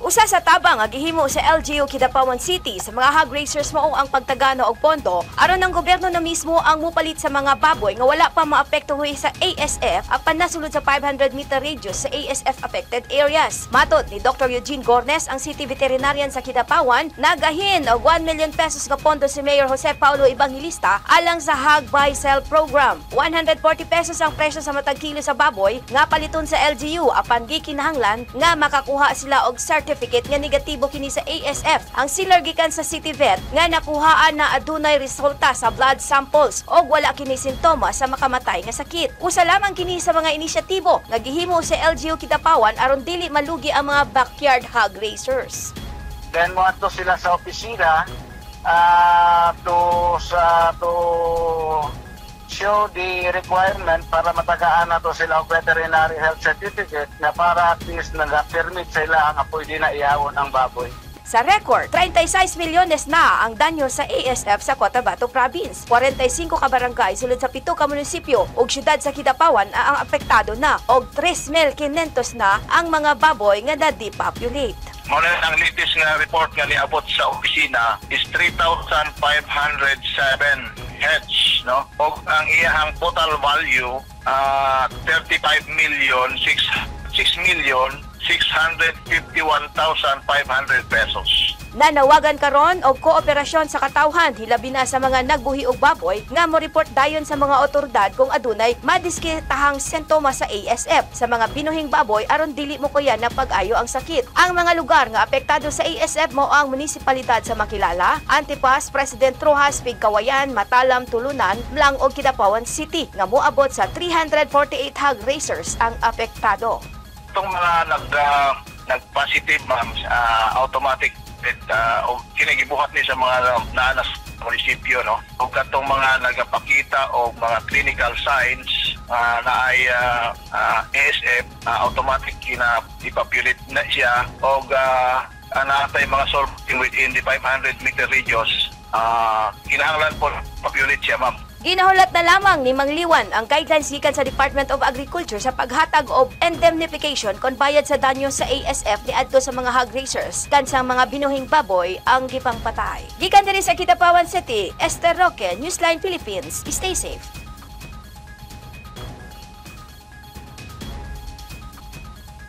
Usa sa tabang nga gihimo sa LGU Kidapawan City sa mga hog raisers mao ang pagtagano og pondo aron ang gobyerno na mismo ang mupalit sa mga baboy nga wala pa maapektuhi sa ASF apan nasulod sa 500-meter radius sa ASF affected areas. Matod ni Dr. Eugene Gornes, ang City Veterinarian sa Kidapawan, nagahin og 1 million pesos nga pondo si Mayor Jose Paulo Evangelista alang sa hog buy sell program. 140 pesos ang presyo sa matag kilo sa baboy nga paliton sa LGU apan gikinahanglan nga makakuha sila og certificate nga negatibo kini sa ASF. Ang sealer gikan sa City Vet nga nakuhaan na adunay resulta sa blood samples og wala kini sintomas sa makamatay nga sakit. Usa lamang kini sa mga inisyatibo nga gihimo sa LGU Kidapawan aron dili malugi ang mga backyard hog raisers. Then mo ato sila sa opisina to show the requirement para matagaan na to sila og veterinary health certificate na para at least nag-permit sila nga pwede na ihawon ang baboy. Sa record, 36 milyones na ang danyo sa ASF sa Cotabato Province. 45 ka barangay sulod sa 7 ka munisipyo ug syudad sa Kidapawan ang apektado na og 3,500 na ang mga baboy nga na-depopulate. Muna ang latest nga report nga niabot sa opisina is 3,507 heads, no? Og ang iyang total value 6,651,500 pesos. Nanawagan karon og kooperasyon sa katawhan hilabi na sa mga nagbuhi og baboy nga mo report dayon sa mga otoridad kung adunay madiskitahang sintomas sa ASF sa mga binuhing baboy aron dili mo kuya na pag-ayo ang sakit. Ang mga lugar nga apektado sa ASF mo ang munisipalidad sa Makilala, Antipas, President Rojas, Pigkawayan, Matalam, Tulunan, Mlang ug Kidapawan City nga moabot sa 348 hog raisers ang apektado. Itong mga nag-positive ma'am, automatic o kinagibuhat ni sa mga naanas munisipyo, no? O katong mga nagapakita o mga clinical signs na ay ASF, automatic ipopulate na siya o naatay mga solving within the 500-meter radius, kinahanglan po populate siya ma'am. Ginahulat na lamang ni Mang Liwan ang guidelines gikan sa Department of Agriculture sa paghatag og indemnification kon bayad sa danyo sa ASF niadto sa mga hog raisers kansang mga binuhing baboy ang gipangpatay. Gikan diri sa Kidapawan City, Esther Roque, Newsline Philippines. Stay safe.